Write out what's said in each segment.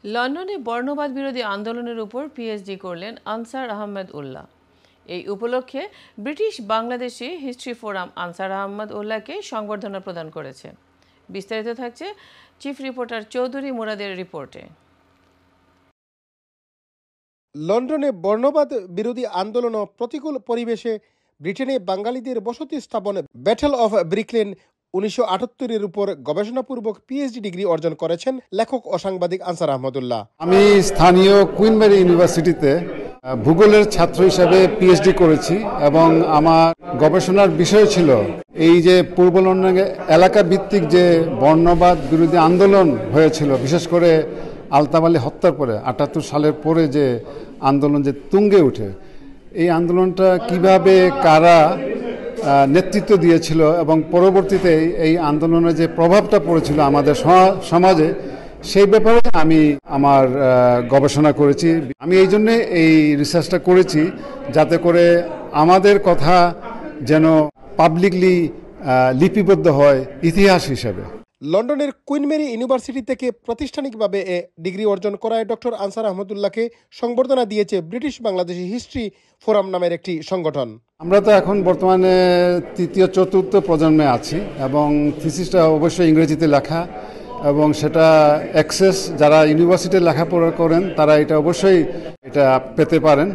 লন্ডনে বর্ণবাদ বিরোধী আন্দোলনের উপর পিএইচডি করলেন আনসার আহমেদ উল্লাহ। এই উপলক্ষে British Bangladeshi history forum Ansar Ahmed উল্লাহকে সংবর্ধনা প্রদান করেছে। বিস্তারিত থাকছে চিফ রিপোর্টার চৌধুরী মুরাদের রিপোর্টে। লন্ডনে বর্ণবাদ বিরোধী আন্দোলন ও প্রতিকূল পরিবেশে ব্রিটেনে বাঙালিদের বসতি স্থাপনে ব্যাটেল অফ ব্রিকলেন 1978-এর উপর গবেষণাপূর্বক পিএইচডি ডিগ্রি অর্জন করেছেন লেখক ও সাংবাদিক আনসার আহমদুল্লাহ। আমি স্থানীয় কুইন মেরি ইউনিভার্সিটিতে ভূগোলের ছাত্র হিসাবে পিএইচডি করেছি এবং আমার গবেষণার বিষয় ছিল এই যে পূর্ব লন্ডনে এলাকা ভিত্তিক যে বর্ণবাদ বিরোধী আন্দোলন হয়েছিল, বিশেষ করে আলতাফ আলী হত্যার পরে 78 সালের পরে যে আন্দোলন যে তুঙ্গে ওঠে, এই আন্দোলনটা কিভাবে কারা নেতৃত্ব দিয়েছিল এবং পরবর্তীতে এই আন্দোলনের যে প্রভাবটা পড়েছিল আমাদের সমাজে, সেই ব্যাপারে আমি আমার গবেষণা করেছি। আমি এই জন্যে এই রিসার্চটা করেছি যাতে করে আমাদের কথা যেন পাবলিকলি লিপিবদ্ধ হয় ইতিহাস হিসেবে। লন্ডনের কুইন মেরি ইউনিভার্সিটি থেকে প্রাতিষ্ঠানিকভাবে এ ডিগ্রি অর্জন করায় ডক্টর আনসার আহমদুল্লাহকে সংবর্ধনা দিয়েছে ব্রিটিশ বাংলাদেশি হিস্ট্রি ফোরাম নামের একটি সংগঠন। আমরা তো এখন বর্তমানে তৃতীয় চতুর্থ প্রজন্মে আছি এবং থিসিসটা অবশ্যই ইংরেজিতে লেখা এবং সেটা অ্যাক্সেস যারা ইউনিভার্সিটিতে লেখাপড়া করেন তারা এটা অবশ্যই এটা পেতে পারেন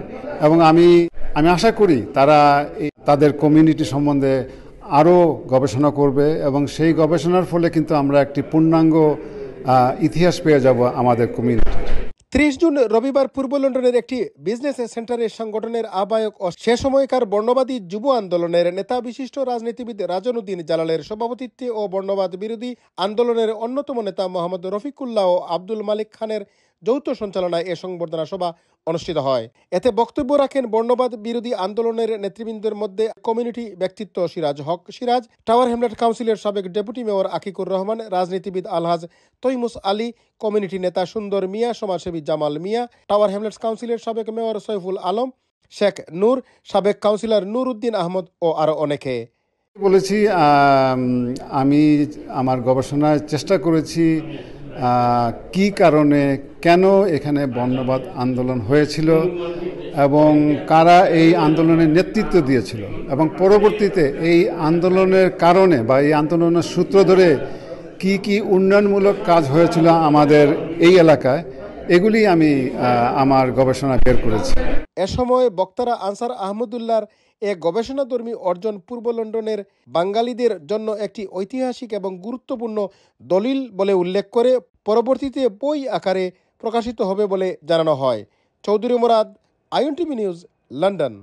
এবং আমি আশা করি তারা তাদের কমিউনিটি সম্বন্ধে আরও গবেষণা করবে এবং সেই গবেষণার ফলে কিন্তু আমরা একটি পূর্ণাঙ্গ ইতিহাস পেয়ে যাব আমাদের কমিউনিটি। 30 জুন রবিবার পূর্ব লন্ডনের একটি বিজনেস সেন্টারে সংগঠনের আহ্বায়ক ও সে সময়কার বর্ণবাদী যুব আন্দোলনের নেতা বিশিষ্ট রাজনীতিবিদ রাজন উদ্দিন জালালের সভাপতিত্বে ও বর্ণবাদ বিরোধী আন্দোলনের অন্যতম নেতা মোহাম্মদ রফিকুল্লাহ ও আব্দুল মালিক খানের যৌথ সঞ্চালনায় এ সংবর্ধনা সভা অনুষ্ঠিত হয়। এতে বক্তব্য রাখেন বর্ণবাদ বিরোধী আন্দোলনের নেতৃবৃন্দের মধ্যে কমিউনিটি ব্যক্তিত্ব সিরাজ হক সিরাজ, টাওয়ার হ্যামলেট কাউন্সিলের সাবেক ডেপুটি মেয়র আকিকুর রহমান, রাজনীতিবিদ আলহাজ তৈমুস আলী, কমিউনিটি নেতা সুন্দর মিয়া, সমাজসেবী জামাল মিয়া, টাওয়ার হ্যামলেটস কাউন্সিলের সাবেক মেয়র সৈফুল আলম, শেখ নূর, সাবেক কাউন্সিলর নূর উদ্দিন আহমদ ও আরো অনেকে। বলেছি আমি আমার গবেষণায় চেষ্টা করেছি কি কারণে কেন এখানে বর্ণবাদ আন্দোলন হয়েছিল এবং কারা এই আন্দোলনের নেতৃত্ব দিয়েছিল এবং পরবর্তীতে এই আন্দোলনের কারণে বা এই আন্দোলনের সূত্র ধরে কি কি উন্নয়নমূলক কাজ হয়েছিল আমাদের এই এলাকায়, এগুলি আমি আমার গবেষণা বের করেছি। এ সময় বক্তারা আনসার আহমদুল্লাহর এ গবেষণাধর্মী অর্জন পূর্ব লন্ডনের বাঙালিদের জন্য একটি ঐতিহাসিক এবং গুরুত্বপূর্ণ দলিল বলে উল্লেখ করে পরবর্তীতে বই আকারে প্রকাশিত হবে বলে জানানো হয়। Chowdhury Murad, INTV news, London.